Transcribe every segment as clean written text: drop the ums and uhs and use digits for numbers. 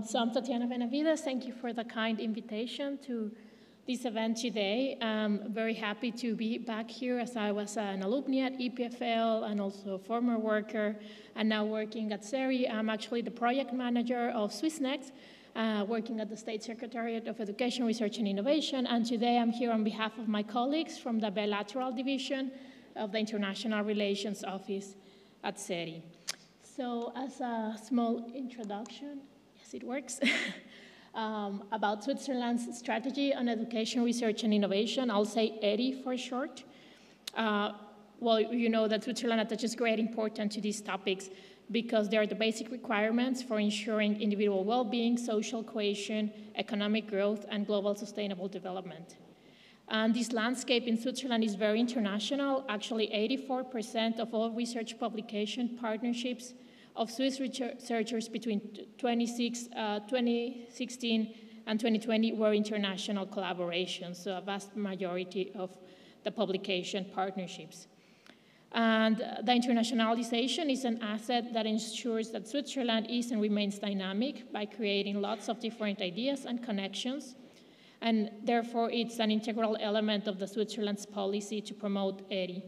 So I'm Tatiana Benavides. Thank you for the kind invitation to this event today. I'm very happy to be back here as I was an alumni at EPFL and also a former worker and now working at SERI. I'm actually the project manager of SwissNext, working at the State Secretariat of Education, Research and Innovation. And today I'm here on behalf of my colleagues from the Bilateral Division of the International Relations Office at SERI. So as a small introduction, yes, it works, about Switzerland's strategy on education, research, and innovation, I'll say ERI for short. Well, you know that Switzerland attaches great importance to these topics because they are the basic requirements for ensuring individual well-being, social cohesion, economic growth, and global sustainable development. And this landscape in Switzerland is very international. Actually, 84% of all research publication partnerships of Swiss researchers between 2016 and 2020 were international collaborations, so a vast majority of the publication partnerships. And the internationalization is an asset that ensures that Switzerland is and remains dynamic by creating lots of different ideas and connections. And therefore, it's an integral element of the Switzerland's policy to promote ERI.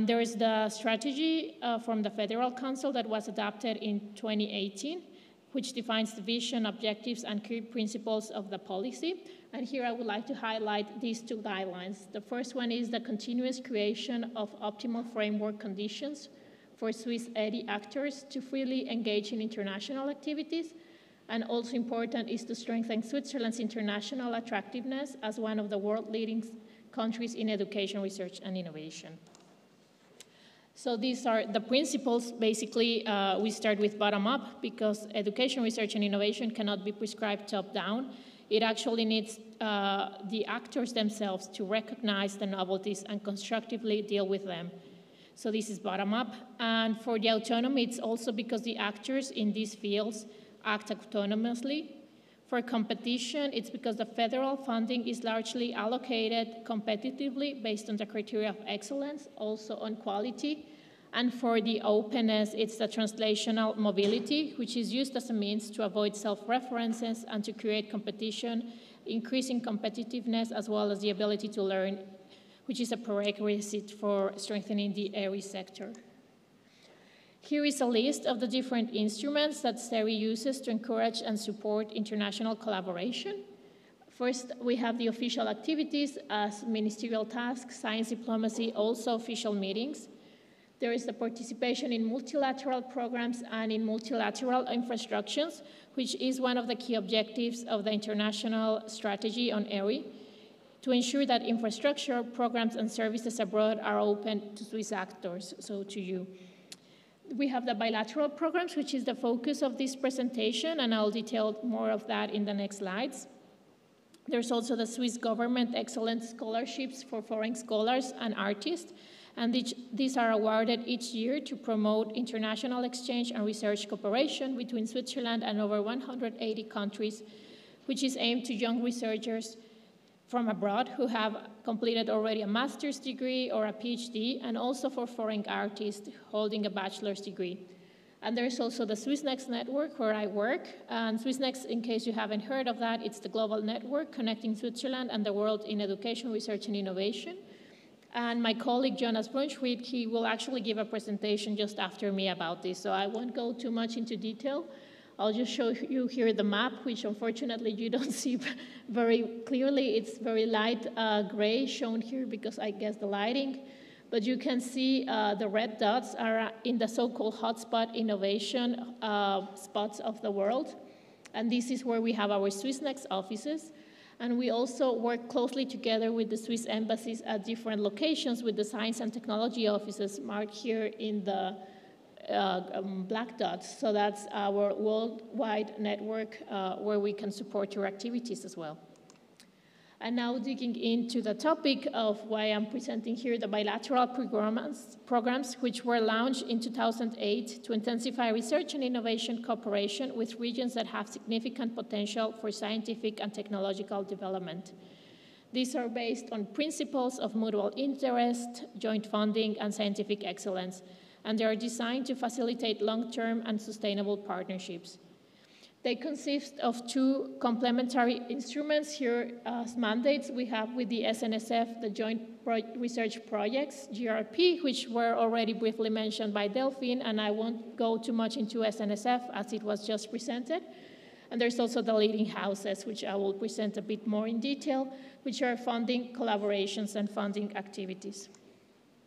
There is the strategy from the Federal Council that was adopted in 2018, which defines the vision, objectives, and key principles of the policy. And here I would like to highlight these two guidelines. The first one is the continuous creation of optimal framework conditions for Swiss ERI actors to freely engage in international activities. And also important is to strengthen Switzerland's international attractiveness as one of the world-leading countries in education, research, and innovation. So these are the principles. Basically, we start with bottom-up because education, research, and innovation cannot be prescribed top-down. It actually needs the actors themselves to recognize the novelties and constructively deal with them. So this is bottom-up. And for the autonomy, it's also because the actors in these fields act autonomously. For competition, it's because the federal funding is largely allocated competitively based on the criteria of excellence, also on quality. And for the openness, it's the translational mobility, which is used as a means to avoid self-references and to create competition, increasing competitiveness, as well as the ability to learn, which is a prerequisite for strengthening the ERI sector. Here is a list of the different instruments that SERI uses to encourage and support international collaboration. First, we have the official activities as ministerial tasks, science diplomacy, also official meetings. There is the participation in multilateral programs and in multilateral infrastructures, which is one of the key objectives of the international strategy on ERI, to ensure that infrastructure, programs, and services abroad are open to Swiss actors, so to you. We have the bilateral programs, which is the focus of this presentation, and I'll detail more of that in the next slides. There's also the Swiss government excellence scholarships for foreign scholars and artists, and these are awarded each year to promote international exchange and research cooperation between Switzerland and over 180 countries, which is aimed to young researchers from abroad who have completed already a master's degree or a PhD, and also for foreign artists holding a bachelor's degree. And there's also the SwissNext network where I work. And SwissNext, in case you haven't heard of that, it's the global network connecting Switzerland and the world in education, research, and innovation. And my colleague, Jonas Brunschwig, he will actually give a presentation just after me about this, so I won't go too much into detail. I'll just show you here the map, which unfortunately you don't see very clearly. It's very light gray shown here because I guess the lighting. But you can see the red dots are in the so-called hotspot innovation spots of the world. And this is where we have our SwissNext offices. And we also work closely together with the Swiss embassies at different locations with the science and technology offices marked here in the black dots. So that's our worldwide network where we can support your activities as well. And now digging into the topic of why I'm presenting here the bilateral programs which were launched in 2008 to intensify research and innovation cooperation with regions that have significant potential for scientific and technological development. These are based on principles of mutual interest, joint funding, and scientific excellence, and they are designed to facilitate long-term and sustainable partnerships. They consist of two complementary instruments here as mandates. We have with the SNSF, the Joint Research Projects, GRP, which were already briefly mentioned by Delphine, and I won't go too much into SNSF as it was just presented. And there's also the leading houses, which I will present a bit more in detail, which are funding collaborations and funding activities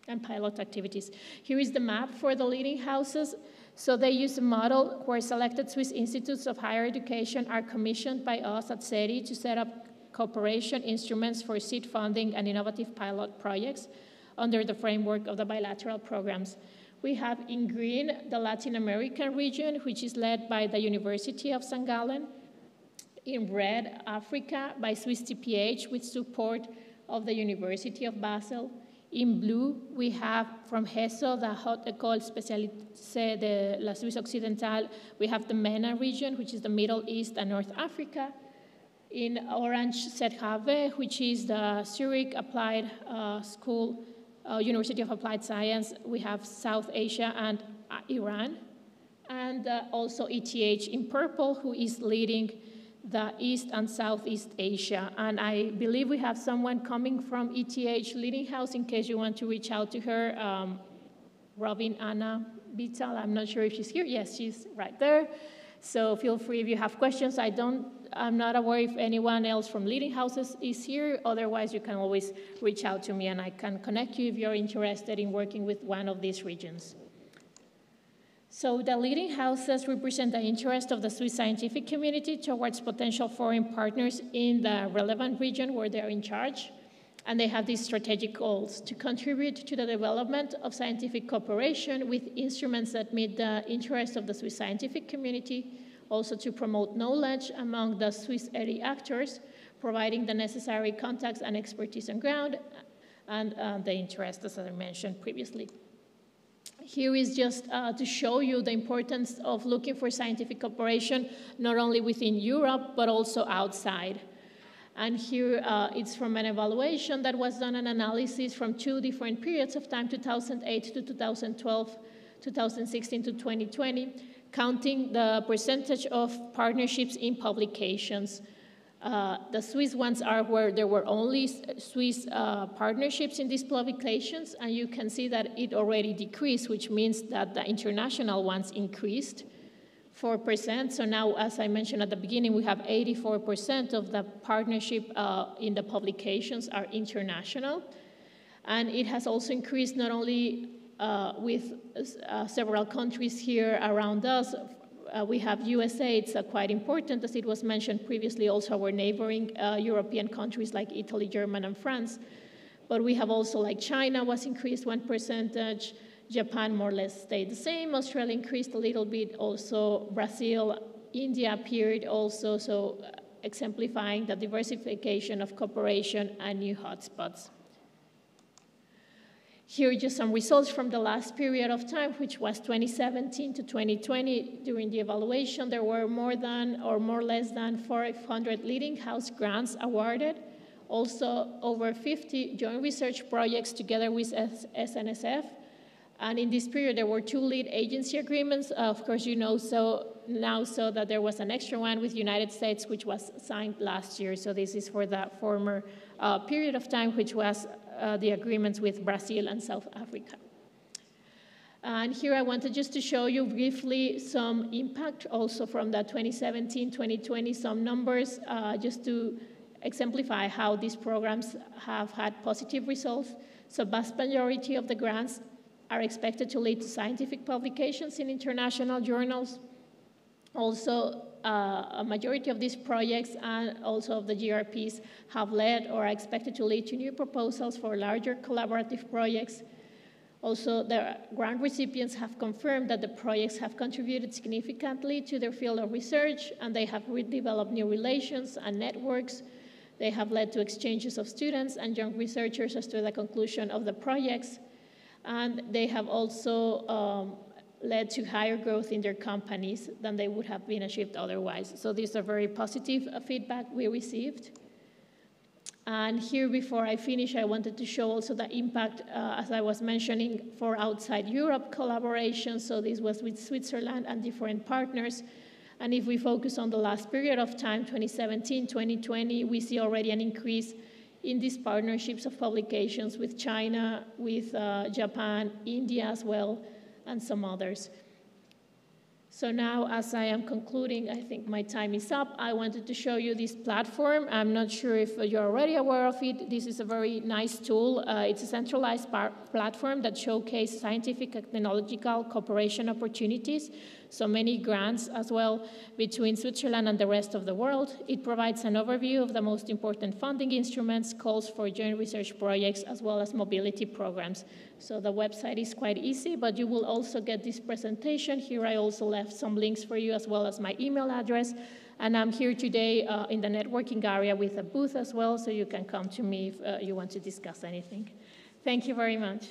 and pilot activities. Here is the map for the leading houses. So they use a model where selected Swiss institutes of higher education are commissioned by us at SERI to set up cooperation instruments for seed funding and innovative pilot projects under the framework of the bilateral programs. We have in green the Latin American region, which is led by the University of St. Gallen. In red, Africa by Swiss TPH with support of the University of Basel. In blue, we have from HESO, the Haute École Spécialisée de la Suisse Occidentale, we have the MENA region, which is the Middle East and North Africa. In orange, SERHAVE, which is the Zurich Applied School, University of Applied Science, we have South Asia and Iran. And also ETH in purple, who is leading the East and Southeast Asia. And I believe we have someone coming from ETH Leading House in case you want to reach out to her, Robin Anna Bital. I'm not sure if she's here. Yes, she's right there. So feel free if you have questions. I'm not aware if anyone else from Leading Houses is here. Otherwise, you can always reach out to me and I can connect you if you're interested in working with one of these regions. So the leading houses represent the interest of the Swiss scientific community towards potential foreign partners in the relevant region where they're in charge. And they have these strategic goals to contribute to the development of scientific cooperation with instruments that meet the interests of the Swiss scientific community, also to promote knowledge among the Swiss ERI actors, providing the necessary contacts and expertise on ground, and the interest, as I mentioned previously. Here is just to show you the importance of looking for scientific cooperation, not only within Europe, but also outside. And here it's from an evaluation that was done, an analysis from two different periods of time, 2008 to 2012, 2016 to 2020, counting the percentage of partnerships in publications. The Swiss ones are where there were only Swiss partnerships in these publications, and you can see that it already decreased, which means that the international ones increased 4%. So now, as I mentioned at the beginning, we have 84% of the partnership in the publications are international. And it has also increased not only with several countries here around us. We have USA, it's quite important, as it was mentioned previously, also our neighboring European countries like Italy, Germany, and France. But we have also like China was increased 1%, Japan more or less stayed the same, Australia increased a little bit, also Brazil, India appeared also, so exemplifying the diversification of cooperation and new hotspots. Here are just some results from the last period of time, which was 2017 to 2020. During the evaluation, there were more than or more or less than 400 leading house grants awarded. Also, over 50 joint research projects together with SNSF. And in this period, there were 2 lead agency agreements. Of course, you know now that there was an extra one with the United States, which was signed last year. So this is for that former period of time, which was the agreements with Brazil and South Africa. And here I wanted just to show you briefly some impact also from the 2017-2020, some numbers, just to exemplify how these programs have had positive results. So vast majority of the grants are expected to lead to scientific publications in international journals. Also, a majority of these projects and also of the GRPs have led or are expected to lead to new proposals for larger collaborative projects. Also, the grant recipients have confirmed that the projects have contributed significantly to their field of research, and they have developed new relations and networks. They have led to exchanges of students and young researchers as to the conclusion of the projects. And they have also led to higher growth in their companies than they would have been achieved otherwise. So these are very positive feedback we received. And here, before I finish, I wanted to show also the impact, as I was mentioning, for outside Europe collaboration. So this was with Switzerland and different partners. And if we focus on the last period of time, 2017, 2020, we see already an increase in these partnerships of publications with China, with Japan, India as well, and some others. So now, as I am concluding, I think my time is up. I wanted to show you this platform. I'm not sure if you're already aware of it. This is a very nice tool. It's a centralized platform that showcases scientific and technological cooperation opportunities, so many grants as well between Switzerland and the rest of the world. It provides an overview of the most important funding instruments, calls for joint research projects, as well as mobility programs. So the website is quite easy, but you will also get this presentation. Here I also left some links for you, as well as my email address. And I'm here today in the networking area with a booth as well, so you can come to me if you want to discuss anything. Thank you very much.